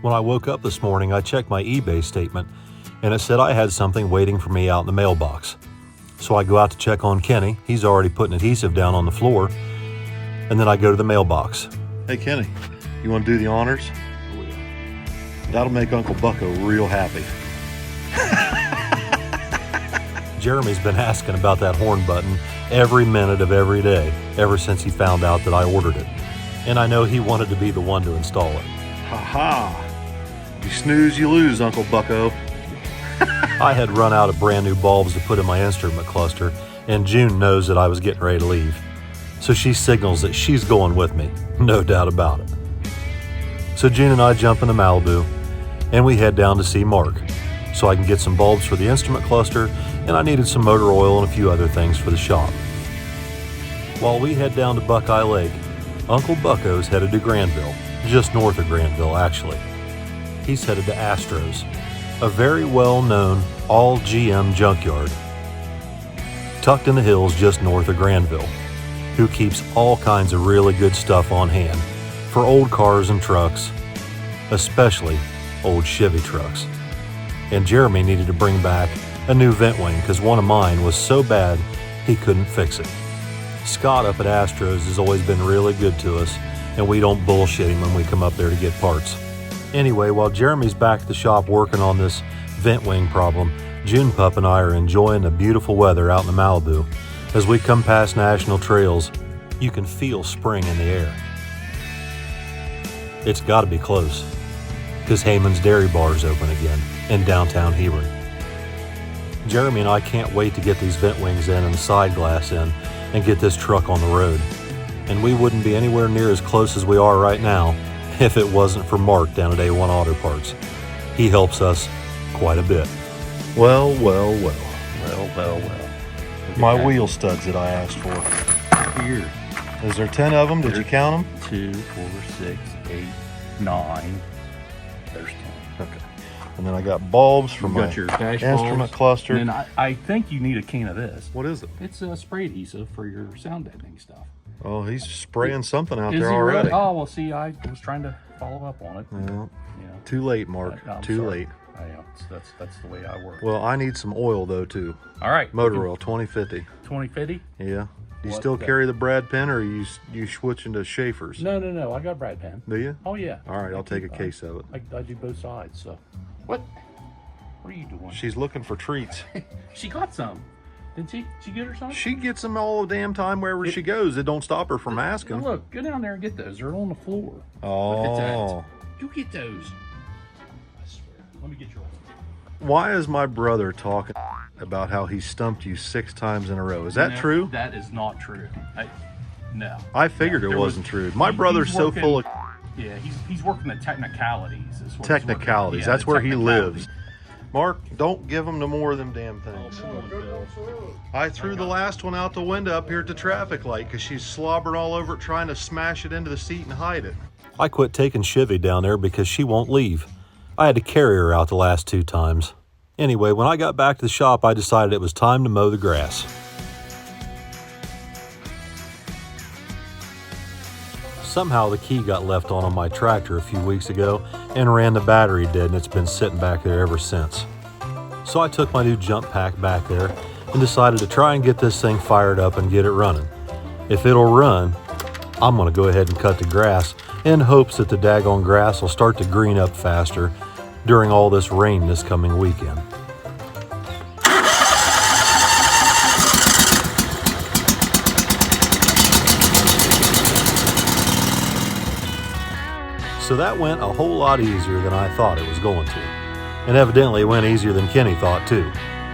When I woke up this morning, I checked my eBay statement, and it said I had something waiting for me out in the mailbox. So I go out to check on Kenny. He's already putting adhesive down on the floor. And then I go to the mailbox. Hey, Kenny, you want to do the honors? Oh, yeah. That'll make Uncle Bucko real happy. Jeremy's been asking about that horn button every minute of every day, ever since he found out that I ordered it. And I know he wanted to be the one to install it. Ha-ha! You snooze, you lose, Uncle Bucko. I had run out of brand new bulbs to put in my instrument cluster, and June knows that I was getting ready to leave. So she signals that she's going with me, no doubt about it. So June and I jump in the Malibu, and we head down to see Mark, so I can get some bulbs for the instrument cluster, and I needed some motor oil and a few other things for the shop. While we head down to Buckeye Lake, Uncle Bucko's headed to Granville, just north of Granville actually. He's headed to Astro's, a very well-known all-GM junkyard, tucked in the hills just north of Granville, who keeps all kinds of really good stuff on hand for old cars and trucks, especially old Chevy trucks. And Jeremy needed to bring back a new vent wing because one of mine was so bad he couldn't fix it. Scott up at Astro's has always been really good to us, and we don't bullshit him when we come up there to get parts. Anyway, while Jeremy's back at the shop working on this vent wing problem, June Pup and I are enjoying the beautiful weather out in the Malibu. As we come past national trails, you can feel spring in the air. It's got to be close, because Heyman's Dairy Bar is open again in downtown Hebron. Jeremy and I can't wait to get these vent wings in and the side glass in and get this truck on the road. And we wouldn't be anywhere near as close as we are right now if it wasn't for Mark down at A1 Auto Parts. He helps us quite a bit. Well. My wheel studs that I asked for. Here. Is there 10 of them? Did you count them? 2, 4, 6, 8, 9. There's 10. Okay. And then I got bulbs for my your dash instrument bulbs. cluster. And then I think you need a can of this. What is it? It's a spray adhesive for your sound deadening stuff. Oh, he's spraying something out Is there he already. really? Oh, well, see, I was trying to follow up on it. Well, You know, too late, Mark. I'm Too sorry. late. I know. That's the way I work. Well, I need some oil though too. All right. Motor oil, 2050. 2050? Yeah. Do you What still the- carry the Brad pen, or are you switching to Schaefer's? No. I got Brad pen. Do you? Oh, yeah. All right, I'll take a case of it. I do both sides, so. What are you doing? She's looking for treats. She got some. Didn't she? She get her some? She gets them all the damn time wherever she goes. It don't stop her from asking. Look, go down there and get those. They're on the floor. Oh. Look at that. You get those. I swear. Let me get your. Why is my brother talking about how he stumped you 6 times in a row? Is that No, true? That is not true. No. I figured No, it there wasn't was- true. My he's brother's so working- full of Yeah, he's working the technicalities. Is what he's working. technicalities. Yeah, That's the where he technicalities. lives. Mark, don't give him no more of them damn things. I threw the last one out the window up here at the traffic light because she's slobbering all over it trying to smash it into the seat and hide it. I quit taking Chevy down there because she won't leave. I had to carry her out the last 2 times. Anyway, when I got back to the shop, I decided it was time to mow the grass. Somehow the key got left on my tractor a few weeks ago and ran the battery dead, and it's been sitting back there ever since. So I took my new jump pack back there and decided to try and get this thing fired up and get it running. If it'll run, I'm gonna go ahead and cut the grass in hopes that the daggone grass will start to green up faster during all this rain this coming weekend. So that went a whole lot easier than I thought it was going to. And evidently it went easier than Kenny thought too,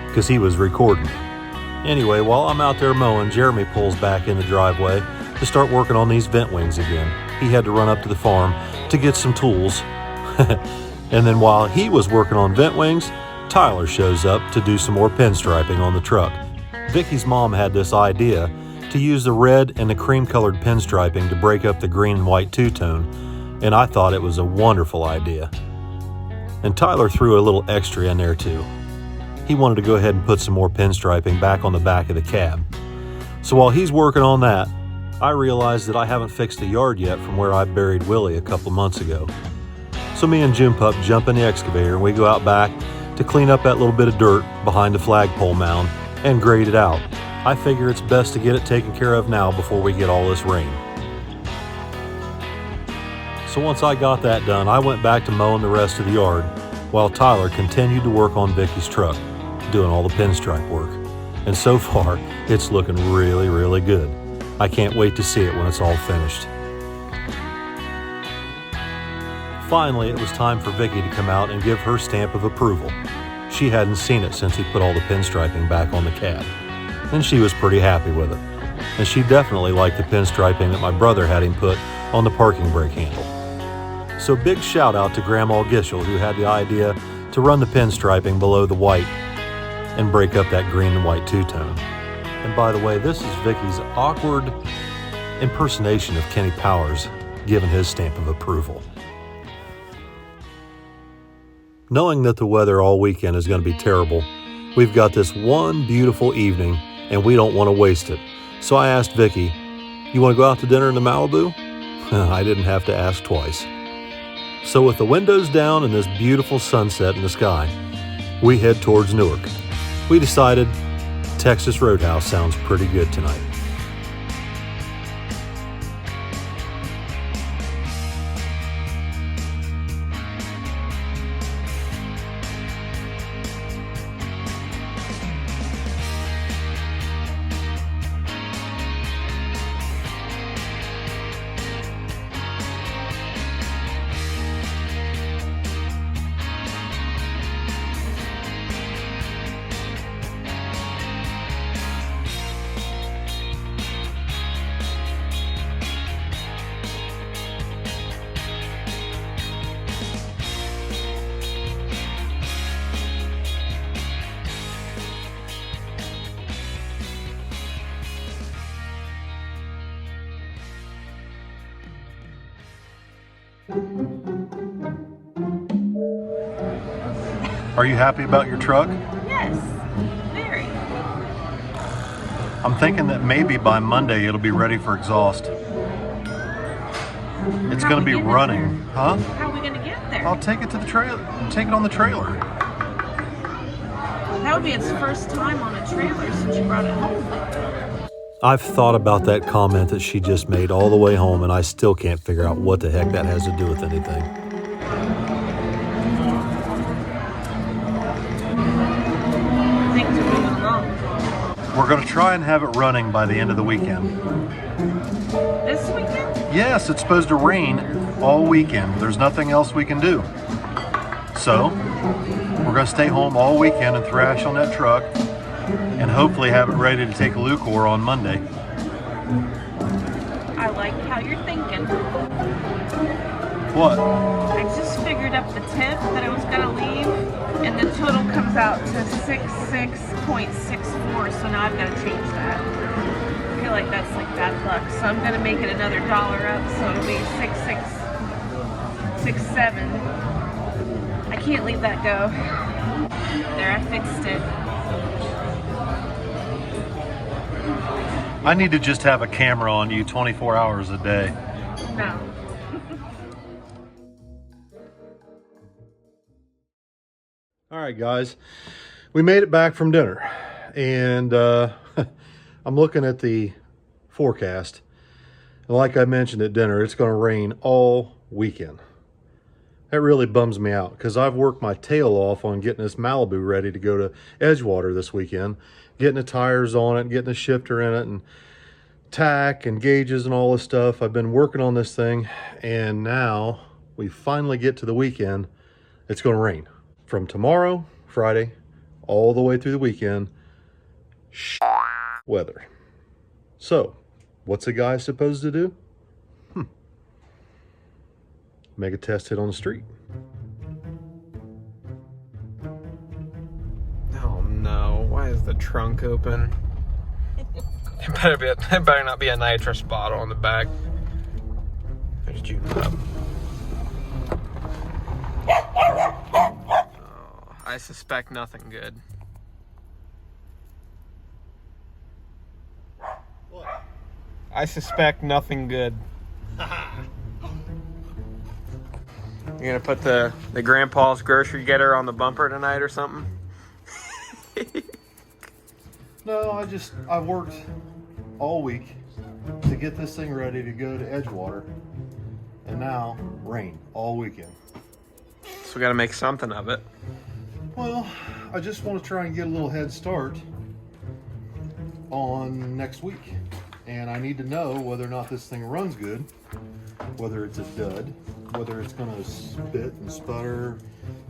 because he was recording. Anyway, while I'm out there mowing, Jeremy pulls back in the driveway to start working on these vent wings again. He had to run up to the farm to get some tools. And then while he was working on vent wings, Tyler shows up to do some more pinstriping on the truck. Vicky's mom had this idea to use the red and the cream-colored pinstriping to break up the green and white two-tone, and I thought it was a wonderful idea. And Tyler threw a little extra in there too. He wanted to go ahead and put some more pinstriping back on the back of the cab. So while he's working on that, I realized that I haven't fixed the yard yet from where I buried Willie a couple months ago. So me and June Pup jump in the excavator and we go out back to clean up that little bit of dirt behind the flagpole mound and grade it out. I figure it's best to get it taken care of now before we get all this rain. So once I got that done, I went back to mowing the rest of the yard while Tyler continued to work on Vicky's truck, doing all the pinstripe work. And so far, it's looking really, really good. I can't wait to see it when it's all finished. Finally, it was time for Vicky to come out and give her stamp of approval. She hadn't seen it since he put all the pinstriping back on the cab, and she was pretty happy with it. And she definitely liked the pinstriping that my brother had him put on the parking brake handle. So big shout out to Grandma Gishel, who had the idea to run the pinstriping below the white and break up that green and white two-tone. And by the way, this is Vicky's awkward impersonation of Kenny Powers giving his stamp of approval. Knowing that the weather all weekend is going to be terrible, we've got this one beautiful evening and we don't want to waste it. So I asked Vicky, "You want to go out to dinner in the Malibu?" I didn't have to ask twice. So with the windows down and this beautiful sunset in the sky, we head towards Newark. We decided Texas Roadhouse sounds pretty good tonight. Are you happy about your truck? Yes, very. I'm thinking that maybe by Monday it'll be ready for exhaust. It's going to be running. Huh? How are we going to get there? I'll take it to the trailer. Take it on the trailer. That would be its first time on a trailer since you brought it home. I've thought about that comment that she just made all the way home, and I still can't figure out what the heck that has to do with anything. Things are moving along. We're going to try and have it running by the end of the weekend. This weekend? Yes, it's supposed to rain all weekend. There's nothing else we can do. So, we're going to stay home all weekend and thrash on that truck and hopefully have it ready to take a Lucor on Monday. I like how you're thinking. What? I just figured up the tip that I was going to leave, and the total comes out to 66.64, so now I've got to change that. I feel like that's like bad luck, so I'm going to make it another $1 up, so it'll be 6667. I can't leave that go. There, I fixed it. I need to just have a camera on you 24 hours a day. No. All right, guys, we made it back from dinner, and I'm looking at the forecast, and like I mentioned at dinner, it's going to rain all weekend. That really bums me out because I've worked my tail off on getting this Malibu ready to go to Edgewater this weekend, getting the tires on it, getting the shifter in it, and tack and gauges and all this stuff. I've been working on this thing, and now we finally get to the weekend. It's going to rain from tomorrow, Friday, all the way through the weekend. Weather. So, what's a guy supposed to do? Make a test hit on the street. Oh no, why is the trunk open? It better not be a nitrous bottle on the back. There's June Pup. Oh, I suspect nothing good. What? I suspect nothing good. You're gonna put the grandpa's grocery getter on the bumper tonight or something? No, I worked all week to get this thing ready to go to Edgewater, and now rain all weekend. So we gotta make something of it. Well, I just want to try and get a little head start on next week, and I need to know whether or not this thing runs good, whether it's a dud, whether it's going to spit and sputter,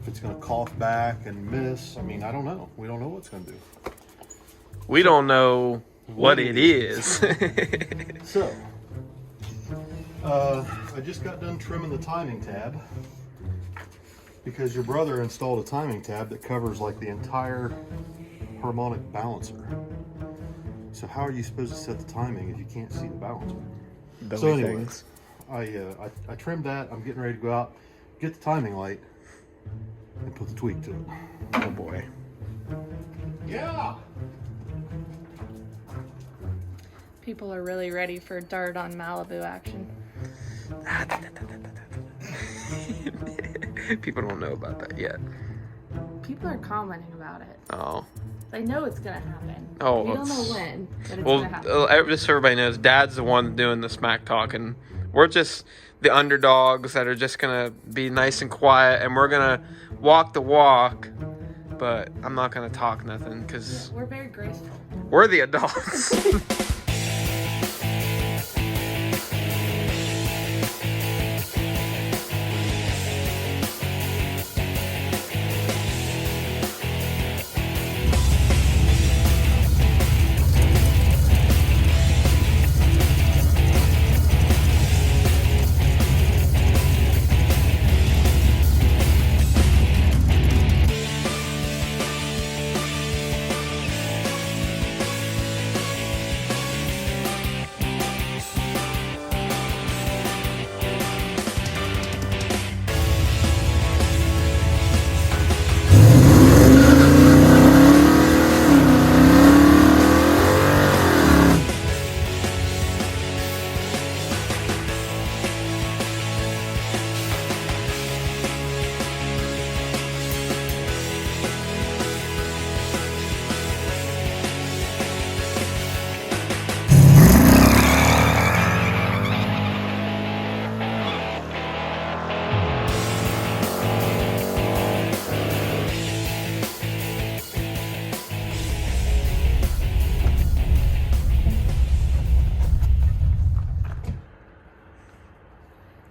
if it's going to cough back and miss. I mean, I don't know. We don't know what it's going to do. We don't know what it is. So, I just got done trimming the timing tab because your brother installed a timing tab that covers like the entire harmonic balancer. So how are you supposed to set the timing if you can't see the balancer? So anyway, I trimmed that. I'm getting ready to go out, get the timing light, and put the tweak to it. Oh boy. Yeah. People are really ready for Dart on Malibu action. People don't know about that yet. People are commenting about it. Oh. They know it's gonna happen. Oh, we don't know when, but it's well, gonna happen. just so everybody knows, Dad's the one doing the smack talking. We're just the underdogs that are just gonna be nice and quiet, and we're gonna walk the walk. But I'm not gonna talk nothing because We're very graceful. we're the adults.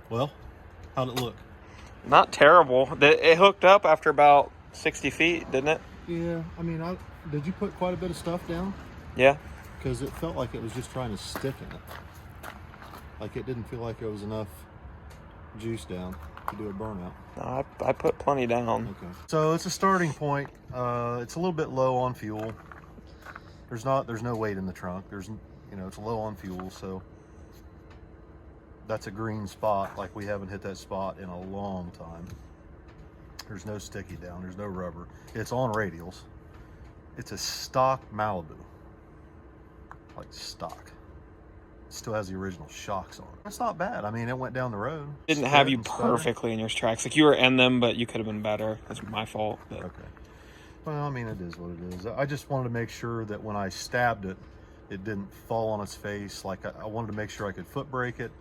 Well, how'd it look? Not terrible. It hooked up after about 60 feet, didn't it? Yeah, I mean, did you put quite a bit of stuff down? Yeah. Because it felt like it was just trying to stick in it. Like it didn't feel like there was enough juice down to do a burnout. No, I put plenty down. Okay. So it's a starting point. It's a little bit low on fuel. There's no weight in the trunk. It's low on fuel, so that's a green spot. Like we haven't hit that spot in a long time. There's no sticky down. There's no rubber. It's on radials. It's a stock Malibu. Like stock. It still has the original shocks on it. That's not bad. I mean, it went down the road. Didn't have you perfectly in your tracks. Like you were in them, but you could have been better. That's my fault. But. Okay. Well, I mean, it is what it is. I just wanted to make sure that when I stabbed it, it didn't fall on its face. Like I wanted to make sure I could foot brake it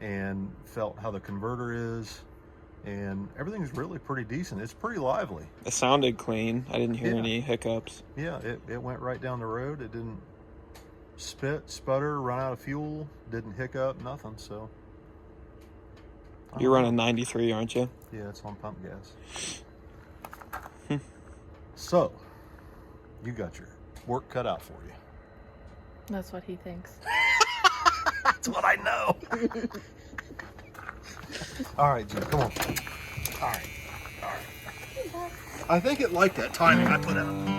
and felt how the converter is. And everything's really pretty decent. It's pretty lively. It sounded clean. I didn't hear any hiccups. Yeah, it went right down the road. It didn't spit, sputter, run out of fuel, didn't hiccup, nothing. So you're running 93, aren't you? Yeah, it's on pump gas. So you got your work cut out for you. That's what he thinks. That's what I know. All right, Jim, come on. All right. I think it liked that timing I put out.